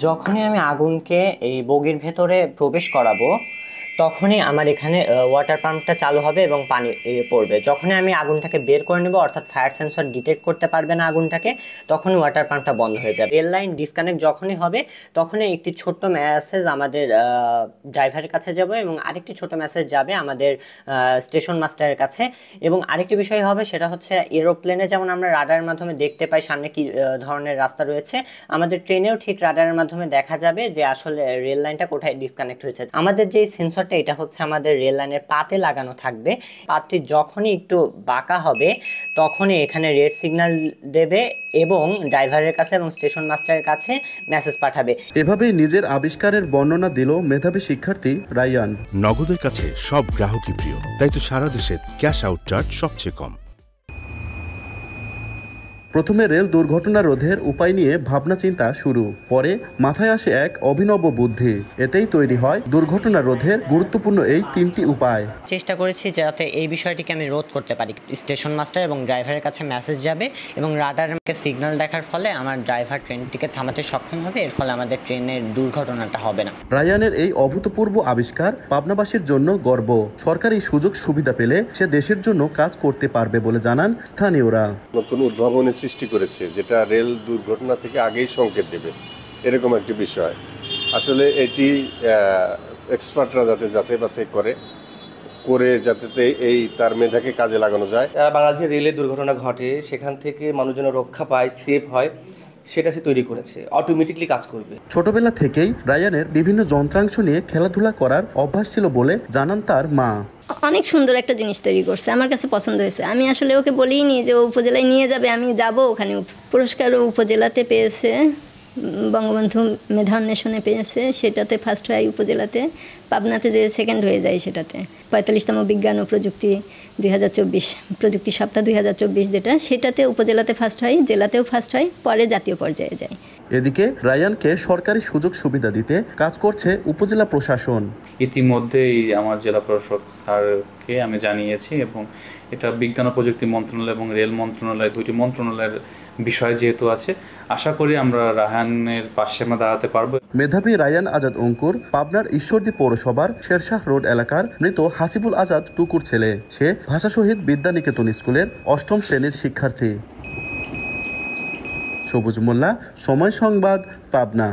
যখনই আমি আগুনকে এই বগির ভেতরে প্রবেশ করাবো তখনই আমার এখানে ওয়াটার পাম্পটা চালু হবে এবং পানি পড়বে। যখনই আমি আগুনটাকে বের করে নেব, অর্থাৎ ফায়ার সেন্সর ডিটেক্ট করতে পারবে না আগুনটাকে, তখনই ওয়াটার পাম্পটা বন্ধ হয়ে যাবে। রেল লাইন ডিসকানেক্ট যখনই হবে তখনই একটি ছোট্ট মেসেজ আমাদের ড্রাইভারের কাছে যাবে এবং আরেকটি ছোট মেসেজ যাবে আমাদের স্টেশন মাস্টারের কাছে। এবং আরেকটি বিষয় হবে, সেটা হচ্ছে এরোপ্লেনে যেমন আমরা রাডারের মাধ্যমে দেখতে পাই সামনে কি ধরনের রাস্তা রয়েছে, আমাদের ট্রেনেও ঠিক রাডারের মাধ্যমে দেখা যাবে যে আসলে রেল লাইনটা কোথায় ডিসকানেক্ট হয়েছে। আমাদের যে সেন্সর এটা হচ্ছে আমাদের রেল লাইনের পাতে লাগানো থাকবে। পাতটি যখনই একটু বাঁকা হবে তখনই এখানে রেড সিগন্যাল দেবে এবং ড্রাইভারের কাছে এবং স্টেশন মাস্টারের কাছে মেসেজ পাঠাবে। এভাবেই নিজের আবিষ্কারের বর্ণনা দিল মেধাবী শিক্ষার্থী রায়ান। নগদের কাছে সব গ্রাহকই প্রিয়, তাই তো সারা দেশে ক্যাশ আউট চার্জ সবচেয়ে কম। প্রথমে রেল দুর্ঘটনা রোধের উপায় নিয়ে ভাবনা চিন্তা শুরু, পরে মাথায় আসে এক অভিনব বুদ্ধি। এতেই তৈরি হয় দুর্ঘটনা রোধের গুরুত্বপূর্ণ এই 3টি উপায়। চেষ্টা করেছি যাতে এই বিষয়টিকে আমি রোধ করতে পারি। স্টেশন মাস্টার এবং ড্রাইভারের কাছে মেসেজ যাবে এবং রাডারকে সিগন্যাল দেখার ফলে আমার ড্রাইভার ট্রেনটিকে থামাতে সক্ষম হবে, এর ফলে আমাদের ট্রেনের দুর্ঘটনাটা হবে না। রায়ানের এই অভূতপূর্ব আবিষ্কার পাবনাবাসীর জন্য গর্ব। সরকারি সুযোগ সুবিধা পেলে সে দেশের জন্য কাজ করতে পারবে বলে জানান স্থানীয়রা। নতুন উদ্ভাবনের সৃষ্টি করেছে, যেটা রেল দুর্ঘটনা থেকে আগেই সংকেত দেবে, এরকম একটি বিষয়। আসলে এটি এক্সপার্টরা যাতে যাচাই বাছাই করে যাতে এই তার মেধাকে কাজে লাগানো যায়। বাংলাদেশে রেলের দুর্ঘটনা ঘটে, সেখান থেকে মানুষ যেন রক্ষা পায়, সেফ হয়, সেটা সে তৈরি করেছে, অটোমেটিকলি কাজ করবে। ছোটবেলা থেকেই রায়ানের বিভিন্ন যন্ত্রাংশ নিয়ে খেলাধুলা করার অভ্যাস ছিল বলে জানান তার মা। অনেক সুন্দর একটা জিনিস তৈরি করছে, আমার কাছে পছন্দ হয়েছে। আমি আসলে ওকে বলিনি যে ও উপজেলায় নিয়ে যাবে, আমি যাব ওখানে। পুরস্কার উপজেলাতে পেয়েছে, বঙ্গবন্ধু মেধা অন্বেষণে পেয়েছে, সেটাতে ফার্স্ট হয় উপজেলাতে। পাবনাতে যে সেকেন্ড হয়ে যায় সেটাতে 45তম বিজ্ঞান ও প্রযুক্তি 2024 প্রযুক্তি সপ্তাহ 2024 যেটা, সেটাতে উপজেলাতে ফার্স্ট হয়, জেলাতেও ফার্স্ট হয়, পরে জাতীয় পর্যায়ে যায়। এদিকে রায়ানকে সরকারি সুযোগ সুবিধা দিতে কাজ করছে উপজেলা প্রশাসন। ইতিমধ্যেই আমার জেলা প্রশাসক স্যারকে আমি জানিয়েছি এবং এটা বিজ্ঞান ও প্রযুক্তি মন্ত্রণালয় এবং রেল মন্ত্রণালয়, দুটি মন্ত্রণালয়ের বিষয় যেহেতু আছে, আশা করি আমরা রায়ানের পাশে আমরা দাঁড়াতে পারবো। মেধাবী রায়ান আজাদ অঙ্কুর পাবনার ঈশ্বরদী পৌরসভার শেরশাহ রোড এলাকার মৃত হাসিবুল আজাদ টুকুর ছেলে। সে ভাষা শহীদ বিদ্যানিকেতন স্কুলের 8ম শ্রেণীর শিক্ষার্থী। সবুজ মোল্লা, সময় সংবাদ, পাবনা।